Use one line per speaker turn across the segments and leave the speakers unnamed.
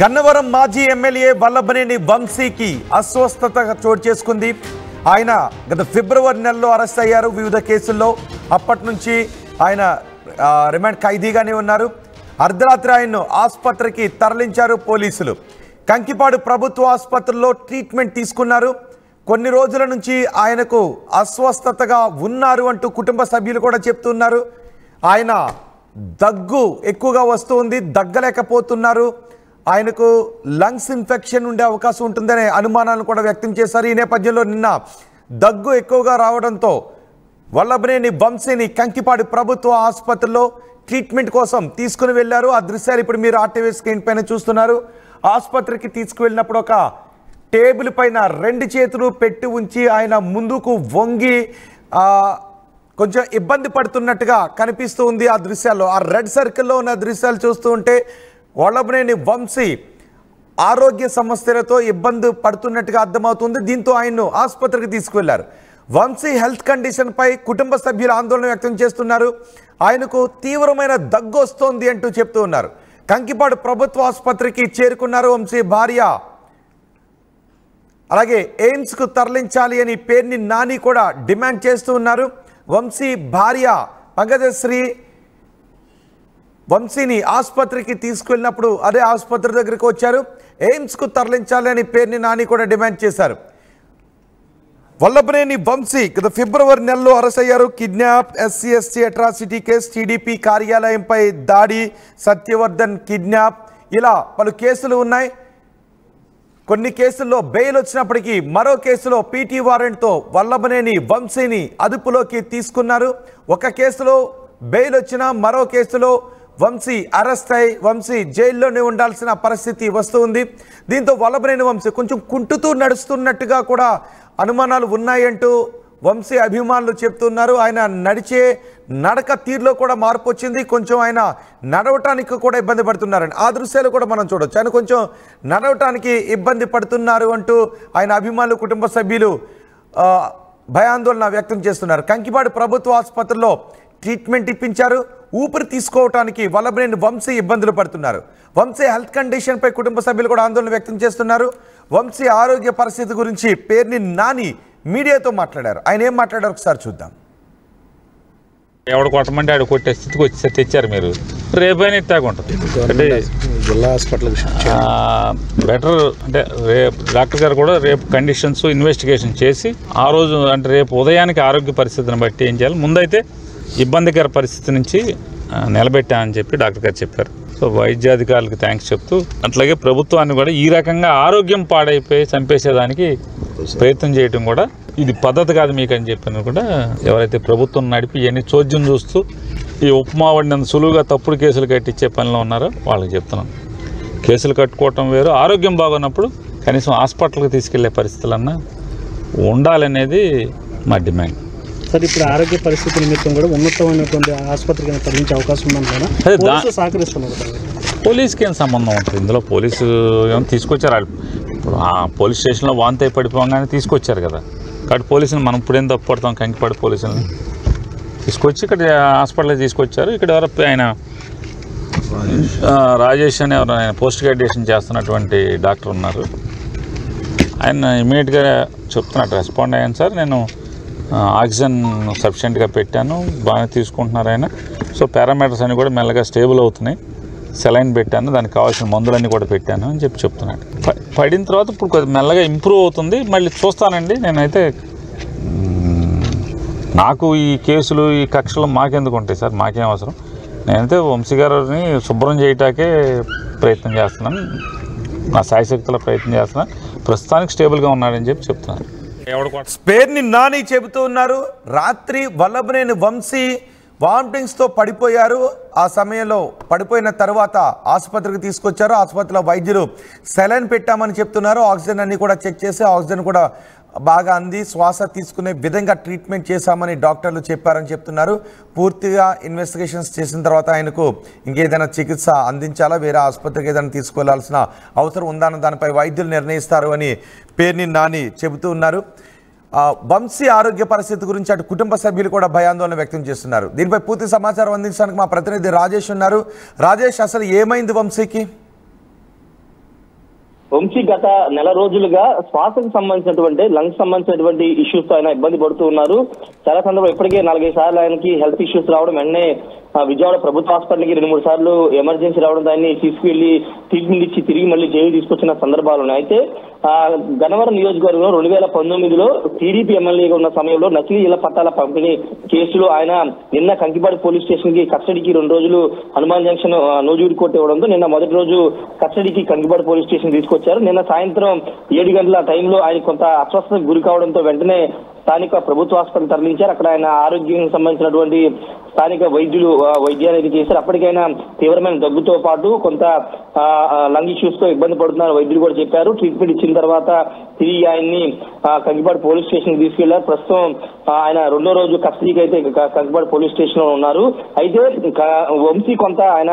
గన్నవరం మాజీ ఎమ్మెల్యే వల్లభనేని వంశీకి అస్వస్థత చోటు చేసుకుంది. ఆయన గత ఫిబ్రవరి నెలలో అరెస్ట్ అయ్యారు వివిధ కేసుల్లో. అప్పటి నుంచి ఆయన రిమాండ్ ఖైదీగానే ఉన్నారు. అర్ధరాత్రి ఆయన్ను ఆసుపత్రికి తరలించారు పోలీసులు. కంకిపాడు ప్రభుత్వ ఆసుపత్రిలో ట్రీట్మెంట్ తీసుకున్నారు. కొన్ని రోజుల నుంచి ఆయనకు అస్వస్థతగా ఉన్నారు అంటూ కుటుంబ సభ్యులు కూడా చెప్తున్నారు. ఆయన దగ్గు ఎక్కువగా వస్తుంది, దగ్గలేకపోతున్నారు. ఆయనకు లంగ్స్ ఇన్ఫెక్షన్ ఉండే అవకాశం ఉంటుందనే అనుమానాలను కూడా వ్యక్తం చేశారు. ఈ నేపథ్యంలో నిన్న దగ్గు ఎక్కువగా రావడంతో వల్లభనేని వంశీని కంకిపాడు ప్రభుత్వ ఆసుపత్రిలో ట్రీట్మెంట్ కోసం తీసుకుని వెళ్ళారు. ఆ దృశ్యాలు ఇప్పుడు మీరు ఆర్టీవీ స్క్రీన్ పైన చూస్తున్నారు. ఆసుపత్రికి తీసుకువెళ్ళినప్పుడు ఒక టేబుల్ పైన 2 చేతులు పెట్టి ఉంచి ఆయన ముందుకు వంగి కొంచెం ఇబ్బంది పడుతున్నట్టుగా కనిపిస్తూ ఉంది ఆ దృశ్యాల్లో. ఆ రెడ్ సర్కిల్లో ఉన్న దృశ్యాలు చూస్తూ ఉంటే వల్లభనేని వంశీ ఆరోగ్య సమస్యలతో ఇబ్బంది పడుతున్నట్టుగా అర్థమవుతుంది. దీంతో ఆయన్ను ఆసుపత్రికి తీసుకువెళ్లారు. వంశీ హెల్త్ కండిషన్పై కుటుంబ సభ్యులు ఆందోళన వ్యక్తం చేస్తున్నారు. ఆయనకు తీవ్రమైన దగ్గు వస్తోంది అంటూ చెప్తూ ఉన్నారు. కంకిపాడు ప్రభుత్వ ఆసుపత్రికి చేరుకున్నారు వంశీ భార్య. అలాగే ఎయిమ్స్కు తరలించాలి అని పేర్ని నాని కూడా డిమాండ్ చేస్తూ ఉన్నారు. వంశీ భార్య పంకజశ్రీ వంశీని ఆసుపత్రికి తీసుకెళ్ళినప్పుడు అదే ఆసుపత్రి దగ్గరికి వచ్చారు. ఎయిమ్స్కు తరలించాలి అని పేర్ని నాని కూడా డిమాండ్ చేశారు. వల్లభనేని వంశీ గత ఫిబ్రవరి నెలలో అరెస్ట్ అయ్యారు. Kidnap, SC/ST atrocity case, TDP కార్యాలయంపై దాడి, సత్యవర్ధన్ కిడ్నాప్, ఇలా పలు కేసులు ఉన్నాయి. కొన్ని కేసుల్లో బెయిల్ వచ్చినప్పటికీ మరో కేసులో PT వారెంట్తో వల్లభనేని వంశీని అదుపులోకి తీసుకున్నారు. ఒక కేసులో బెయిల్ వచ్చినా మరో కేసులో వంశీ అరెస్ట్ అయి వంశీ జైల్లోనే ఉండాల్సిన పరిస్థితి వస్తుంది. దీంతో వల్లభనేని వంశీ కొంచెం కుంటుతూ నడుస్తున్నట్టుగా కూడా అనుమానాలు ఉన్నాయంటూ వంశీ అభిమానులు చెప్తున్నారు. ఆయన నడిచే నడక తీరులో కూడా మార్పు వచ్చింది. కొంచెం ఆయన నడవటానికి కూడా ఇబ్బంది పడుతున్నారని ఆ దృశ్యాలు కూడా మనం చూడొచ్చు. ఆయన కొంచెం నడవటానికి ఇబ్బంది పడుతున్నారు అంటూ ఆయన అభిమానులు కుటుంబ సభ్యులు భయాందోళన వ్యక్తం చేస్తున్నారు. కంకిపాడు ప్రభుత్వ ఆసుపత్రిలో ట్రీట్మెంట్ ఇప్పించారు. ఊపిరి తీసుకోవటానికి వల్లభనేని వంశీ ఇబ్బందులు పడుతున్నారు. వంశీ హెల్త్ కండిషన్పై కుటుంబ సభ్యులు కూడా ఆందోళన వ్యక్తం చేస్తున్నారు. వంశీ ఆరోగ్య పరిస్థితి గురించి పేర్ని నాని మీడియాతో మాట్లాడారు. ఆయన ఏం మాట్లాడారు ఒకసారి చూద్దాం.
ఎవడు కొట్టమంటే ఆడు కొట్టే స్థితికి వచ్చి తెచ్చారు మీరు. రేపైనా ఇట్టాగా ఉంటుంది అంటే
జిల్లా హాస్పిటల్
బెటర్ అంటే రేపు డాక్టర్ గారు కూడా రేపు కండిషన్స్ ఇన్వెస్టిగేషన్ చేసి ఆ రోజు అంటే రేపు ఉదయానికి ఆరోగ్య పరిస్థితిని బట్టి ఏం చేయాలి, ముందైతే ఇబ్బందికర పరిస్థితి నుంచి నిలబెట్టామని చెప్పి డాక్టర్ గారు చెప్పారు. సో వైద్యాధికారులకు థ్యాంక్స్ చెప్తూ అట్లాగే ప్రభుత్వాన్ని కూడా ఈ రకంగా ఆరోగ్యం పాడైపోయి చంపేసేదానికి ప్రయత్నం చేయడం కూడా ఇది పద్ధతి కాదు మీకు అని చెప్పిన కూడా ఎవరైతే ప్రభుత్వం నడిపి ఇవన్నీ చోద్యం చూస్తూ ఈ ఉప్మా వండినంత సులువుగా తప్పుడు కేసులు కట్టించే పనిలో ఉన్నారో వాళ్ళకి చెప్తున్నాం. కేసులు కట్టుకోవటం వేరు, ఆరోగ్యం బాగున్నప్పుడు కనీసం హాస్పిటల్కి తీసుకెళ్లే పరిస్థితులన్నా ఉండాలనేది మా డిమాండ్.
సార్, ఇప్పుడు ఆరోగ్య పరిస్థితి నిమిత్తం కూడా ఉన్నతమైనటువంటి ఆసుపత్రికి తరలించే అవకాశం ఉందన్నా సహకరిస్తున్నారు.
పోలీస్కి ఏం సంబంధం ఉంటుంది ఇందులో? పోలీసు ఏమో తీసుకొచ్చారు. ఇప్పుడు ఆ పోలీస్ స్టేషన్లో వాంతి పడిపోగానే తీసుకొచ్చారు కదా. కాబట్టి పోలీసుని మనం ఇప్పుడేం తప్పుపడతాం? కంకిపాడు పోలీసులని తీసుకొచ్చి ఇక్కడ హాస్పిటల్కి తీసుకొచ్చారు. ఇక్కడ ఎవరో ఆయన రాజేష్ అని ఎవరు ఆయన పోస్ట్ గ్రాడ్యుయేషన్ చేస్తున్నటువంటి డాక్టర్ ఉన్నారు. ఆయన ఇమీడియట్గా చెప్తున్నట్టు రెస్పాండ్ అయ్యాను సార్, నేను ఆక్సిజన్ సఫిషియెంట్గా పెట్టాను, బాగా తీసుకుంటున్నారు ఆయన. సో పారామీటర్స్ అన్నీ కూడా మెల్లగా స్టేబుల్ అవుతున్నాయి, సెలైన్ పెట్టాను, దానికి కావాల్సిన మందులన్నీ కూడా పెట్టాను అని చెప్తున్నాడు. పడిన తర్వాత ఇప్పుడు కొద్దిగా మెల్లగా ఇంప్రూవ్ అవుతుంది. మళ్ళీ చూస్తానండి. నేనైతే నాకు ఈ కేసులు ఈ కక్షలు మాకెందుకు ఉంటాయి సార్, మాకేం అవసరం. నేనైతే వంశీ గారిని శుభ్రం చేయటాకే ప్రయత్నం చేస్తున్నాను, నా శాయశక్తుల ప్రయత్నం చేస్తున్నాను. ప్రస్తుతానికి స్టేబుల్గా ఉన్నాడని చెప్తున్నాను.
పేర్ని నాని చెబుతూ ఉన్నారు. రాత్రి వల్లభనేని వంశీ వామిటింగ్స్తో పడిపోయారు. ఆ సమయంలో పడిపోయిన తర్వాత ఆసుపత్రికి తీసుకొచ్చారు. ఆసుపత్రిలో వైద్యులు సెలైన్ పెట్టామని చెప్తున్నారు. ఆక్సిజన్ అన్ని కూడా చెక్ చేసి ఆక్సిజన్ కూడా బాగా అంది, శ్వాస తీసుకునే విధంగా ట్రీట్మెంట్ చేశామని డాక్టర్లు చెప్పారని చెప్తున్నారు. పూర్తిగా ఇన్వెస్టిగేషన్స్ చేసిన తర్వాత ఆయనకు ఇంకేదైనా చికిత్స అందించాలా, వేరే ఆసుపత్రికి ఏదైనా తీసుకువెళ్లాల్సిన అవసరం ఉందా అన్న దానిపై వైద్యులు నిర్ణయిస్తారు అని పేర్ని నాని చెబుతూ ఉన్నారు. వంశీ ఆరోగ్య పరిస్థితి గురించి అటు కుటుంబ సభ్యులు కూడా భయాందోళన వ్యక్తం చేస్తున్నారు. దీనిపై పూర్తి సమాచారం అందించడానికి మా ప్రతినిధి రాజేష్ ఉన్నారు. రాజేష్, అసలు ఏమైంది వంశీకి?
వంశీ గత నెల రోజులుగా శ్వాసకు సంబంధించినటువంటి లంగ్స్ సంబంధించినటువంటి ఇష్యూస్ తో ఆయన ఇబ్బంది పడుతూ ఉన్నారు. చాలా సందర్భం ఇప్పటికే 4-5 సార్లు ఆయనకి హెల్త్ ఇష్యూస్ రావడం, వెంటనే విజయవాడ ప్రభుత్వ హాస్పిటల్కి 2-3 సార్లు ఎమర్జెన్సీ రావడం, దాన్ని తీసుకువెళ్లి ట్రీట్మెంట్ ఇచ్చి తిరిగి మళ్ళీ జైలు తీసుకొచ్చిన సందర్భాలు ఉన్నాయి. అయితే గన్నవరం నియోజకవర్గంలో 2019లో టీడీపీ ఎమ్మెల్యేగా ఉన్న సమయంలో నకిలీ ఇళ్ల పట్టాల పంపిణీ కేసులో ఆయన నిన్న కంకిపాడు పోలీస్ స్టేషన్ కి కస్టడీకి 2 రోజులు హనుమాన్ జంక్షన్ నూజివీడు కోర్టు ఇవ్వడంతో నిన్న మొదటి రోజు కస్టడీకి కంకిపాడు పోలీస్ స్టేషన్ తీసుకొచ్చారు. నిన్న సాయంత్రం 7 గంటల టైంలో ఆయన కొంత అస్వస్థతకు గురి కావడంతో వెంటనే స్థానిక ప్రభుత్వ హాస్పిటల్ తరలించారు. అక్కడ ఆయన ఆరోగ్యం సంబంధించినటువంటి స్థానిక వైద్యులు వైద్యాన్ని చేశారు. అప్పటికైనా తీవ్రమైన దగ్గుతో పాటు కొంత లంగ్ ఇష్యూస్ తో ఇబ్బంది పడుతున్నారు వైద్యులు కూడా చెప్పారు. ట్రీట్మెంట్ ఇచ్చిన తర్వాత తిరిగి ఆయన్ని కంకిపాడు పోలీస్ స్టేషన్ తీసుకెళ్లారు. ప్రస్తుతం ఆయన 2వ రోజు కస్టడీకి అయితే కంకిపాడు పోలీస్ స్టేషన్ లో ఉన్నారు. అయితే వంశీ కొంత ఆయన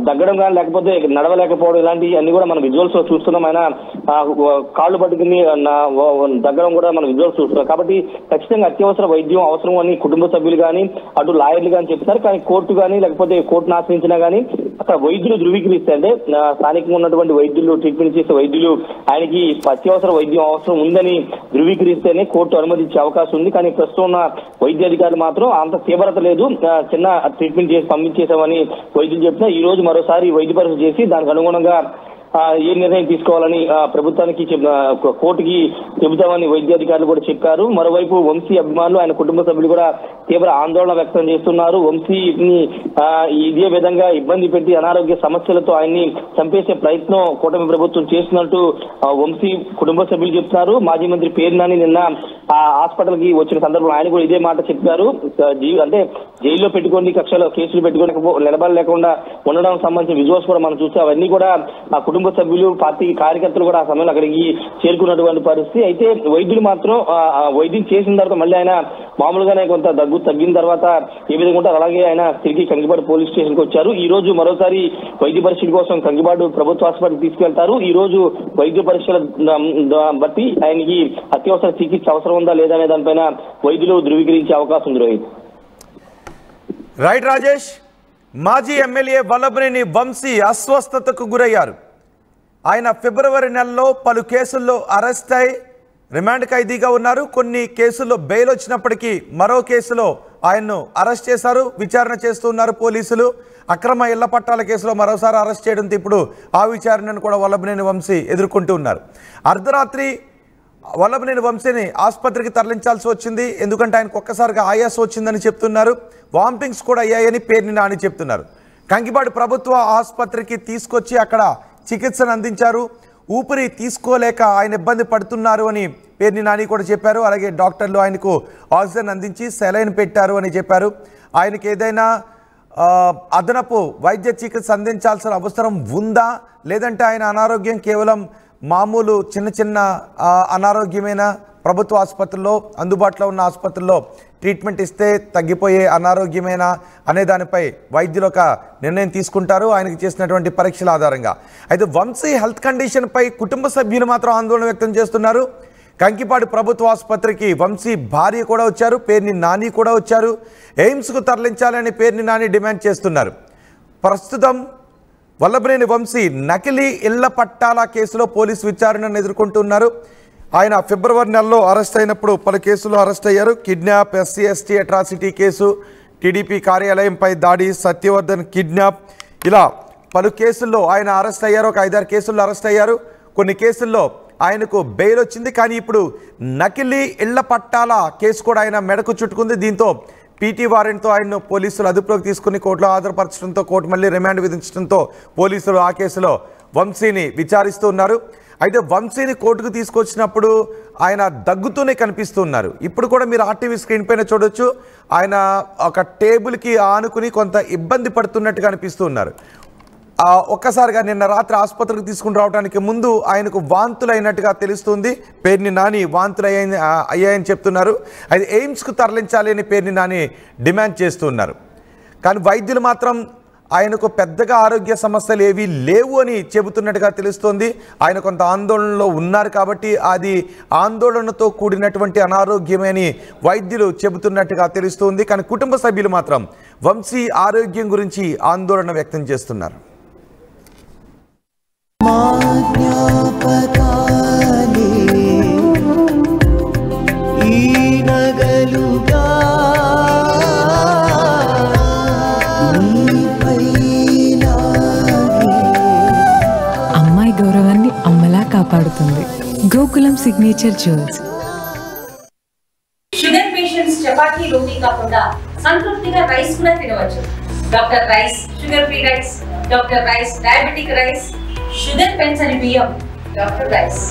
దగ్గడం కానీ లేకపోతే నడవలేకపోవడం ఇలాంటి అన్ని కూడా మనం విజువల్స్ లో చూస్తున్నాం. ఆయన కాళ్ళు పట్టుకుని దగ్గడం కూడా మనం విజువల్స్ చూస్తున్నాం. కాబట్టి ఖచ్చితంగా అత్యవసర వైద్యం అవసరం అని కుటుంబ సభ్యులు కానీ అటు లాయర్లు కానీ చెప్తారు. కానీ కోర్టు కానీ లేకపోతే కోర్టును ఆశ్రయించినా కానీ అక్కడ వైద్యులు ధృవీకరిస్తే, అంటే స్థానికంగా ఉన్నటువంటి వైద్యులు ట్రీట్మెంట్ చేసే వైద్యులు ఆయనకి అత్యవసర వైద్యం అవసరం ఉందని ధృవీకరిస్తేనే కోర్టు అనుమతించే అవకాశం ఉంది. కానీ ప్రస్తుతం ఉన్న వైద్య అధికారులు మాత్రం అంత తీవ్రత లేదు, చిన్న ట్రీట్మెంట్ చేసి పంపించేశామని వైద్యులు చెప్తున్నా. ఈ రోజు మరోసారి వైద్య పరీక్ష చేసి దానికి అనుగుణంగా ఏ నిర్ణయం తీసుకోవాలని ప్రభుత్వానికి కోర్టుకి చెబుతామని వైద్యాధికారులు కూడా చెప్పారు. మరోవైపు వంశీ అభిమానులు ఆయన కుటుంబ సభ్యులు కూడా తీవ్ర ఆందోళన వ్యక్తం చేస్తున్నారు. వంశీని ఇదే విధంగా ఇబ్బంది పెట్టి అనారోగ్య సమస్యలతో ఆయన్ని చంపేసే ప్రయత్నం కూటమి ప్రభుత్వం చేస్తున్నట్టు వంశీ కుటుంబ సభ్యులు చెప్తున్నారు. మాజీ మంత్రి పేర్ని నాని నిన్న ఆ హాస్పిటల్ కి వచ్చిన సందర్భంలో ఆయన కూడా ఇదే మాట చెప్పారు. అంటే జైల్లో పెట్టుకొని కక్షలో కేసులు పెట్టుకొని నిలబడలేకుండా ఉండడం సంబంధించిన విజువల్స్ కూడా మనం చూస్తే అవన్నీ కూడా ఆ కుటుంబ సభ్యులు పార్టీ కార్యకర్తలు కూడా ఆ సమయంలో అక్కడికి చేరుకున్నటువంటి పరిస్థితి. అయితే వైద్యులు మాత్రం వైద్యం చేసిన తర్వాత మళ్ళీ ఆయన మామూలుగానే కొంత దగ్గు తగ్గిన తర్వాత ఏ విధంగా ఉంటారు అలాగే ఆయన తిరిగి కంకిపాడు పోలీస్ స్టేషన్ కి వచ్చారు. ఈ రోజు మరోసారి వైద్య పరీక్షల కోసం కంకిపాడు ప్రభుత్వ హాస్పిటల్ తీసుకెళ్తారు. ఈ రోజు వైద్య పరీక్షల బట్టి ఆయనకి అత్యవసర చికిత్స అవసరం ఉందా లేదా అనే దానిపైన వైద్యులు ధృవీకరించే అవకాశం ఉంది. రోహిత్.
రైట్ రాజేష్. మాజీ ఎమ్మెల్యే వల్లభనేని వంశీ అస్వస్థతకు గురయ్యారు. ఆయన ఫిబ్రవరి నెలలో పలు కేసుల్లో అరెస్ట్ అయి రిమాండ్ ఖైదీగా ఉన్నారు. కొన్ని కేసుల్లో బెయిల్ వచ్చినప్పటికీ మరో కేసులో ఆయన్ను అరెస్ట్ చేశారు, విచారణ చేస్తున్నారు పోలీసులు. అక్రమ ఇళ్ల పట్టాల కేసులో మరోసారి అరెస్ట్ చేయడంతో ఇప్పుడు ఆ విచారణను కూడా వల్లభనేని వంశీ ఎదుర్కొంటూ ఉన్నారు. అర్ధరాత్రి వల్లభనేని వంశీని ఆసుపత్రికి తరలించాల్సి వచ్చింది. ఎందుకంటే ఆయనకు ఒక్కసారిగా ఆయాసం వచ్చిందని చెప్తున్నారు. వామిటింగ్స్ కూడా అయ్యాయని పేర్ని నాని చెప్తున్నారు. కంకిపాడు ప్రభుత్వ ఆసుపత్రికి తీసుకొచ్చి అక్కడ చికిత్సను అందించారు. ఊపిరి తీసుకోలేక ఆయన ఇబ్బంది పడుతున్నారు అని పేర్ని నాని కూడా చెప్పారు. అలాగే డాక్టర్లు ఆయనకు ఆక్సిజన్ అందించి సెలైన్ పెట్టారు అని చెప్పారు. ఆయనకి ఏదైనా అదనపు వైద్య చికిత్స అందించాల్సిన అవసరం ఉందా, లేదంటే ఆయన అనారోగ్యం కేవలం మామూలు చిన్న చిన్న అనారోగ్యమైన ప్రభుత్వ ఆసుపత్రుల్లో అందుబాటులో ఉన్న ఆసుపత్రుల్లో ట్రీట్మెంట్ ఇస్తే తగ్గిపోయే అనారోగ్యమేనా అనే దానిపై వైద్యులు ఒక నిర్ణయం తీసుకుంటారు ఆయనకి చేసినటువంటి పరీక్షల ఆధారంగా. అయితే వంశీ హెల్త్ కండిషన్పై కుటుంబ సభ్యులు మాత్రం ఆందోళన వ్యక్తం చేస్తున్నారు. కంకిపాడు ప్రభుత్వ ఆసుపత్రికి వంశీ భార్య కూడా వచ్చారు, పేర్ని నాని కూడా వచ్చారు. ఎయిమ్స్కు తరలించాలని పేర్ని నాని డిమాండ్ చేస్తున్నారు. ప్రస్తుతం వల్లభనేని వంశీ నకిలీ ఇళ్ల పట్టాల కేసులో పోలీసు విచారణను ఎదుర్కొంటున్నారు. ఆయన ఫిబ్రవరి నెలలో అరెస్ట్ అయినప్పుడు పలు కేసుల్లో అరెస్ట్ అయ్యారు. Kidnap, SC/ST atrocity case, TDP కార్యాలయంపై దాడి, సత్యవర్ధన్ కిడ్నాప్, ఇలా పలు కేసుల్లో ఆయన అరెస్ట్ అయ్యారు. ఒక 5-6 కేసుల్లో అరెస్ట్ అయ్యారు. కొన్ని కేసుల్లో ఆయనకు బెయిల్ వచ్చింది. కానీ ఇప్పుడు నకిలీ ఇళ్ల పట్టాల కేసు కూడా ఆయన మెడకు చుట్టుకుంది. దీంతో PT వారెంట్తో ఆయన్ను పోలీసులు అదుపులోకి తీసుకుని కోర్టులో హాజరుపరచడంతో కోర్టు మళ్ళీ రిమాండ్ విధించడంతో పోలీసులు ఆ కేసులో వంశీని విచారిస్తూ ఉన్నారు. అయితే వంశీని కోర్టుకు తీసుకొచ్చినప్పుడు ఆయన దగ్గుతూనే కనిపిస్తున్నారు. ఇప్పుడు కూడా మీరు RTV స్క్రీన్ పైన చూడొచ్చు. ఆయన ఒక టేబుల్కి ఆనుకుని కొంత ఇబ్బంది పడుతున్నట్టుగా అనిపిస్తున్నారు. ఒక్కసారిగా నిన్న రాత్రి ఆసుపత్రికి తీసుకుని రావడానికి ముందు ఆయనకు వాంతులు అయినట్టుగా తెలుస్తుంది. పేర్ని నాని వాంతులు అయ్యాయని చెప్తున్నారు. అది ఎయిమ్స్కు తరలించాలి అని పేర్ని నాని డిమాండ్ చేస్తున్నారు. కానీ వైద్యులు మాత్రం ఆయనకు పెద్దగా ఆరోగ్య సమస్యలు ఏవి లేవు అని చెబుతున్నట్టుగా తెలుస్తోంది. ఆయన కొంత ఆందోళనలో ఉన్నారు కాబట్టి అది ఆందోళనతో కూడినటువంటి అనారోగ్యమే అని వైద్యులు చెబుతున్నట్టుగా తెలుస్తోంది. కానీ కుటుంబ సభ్యులు మాత్రం వంశీ ఆరోగ్యం గురించి ఆందోళన వ్యక్తం చేస్తున్నారు.
కాపాడుతుంది. Gokulam signature jewels.
Sugar patients చపాతీ రోటీ కాకుండా సంతృప్తిగా రైస్ కూడా తినవచ్చు. Doctor rice, sugar free rice, doctor rice, diabetic rice, షుగర్ పెంచని బియ్యం, డాక్టర్ రైస్.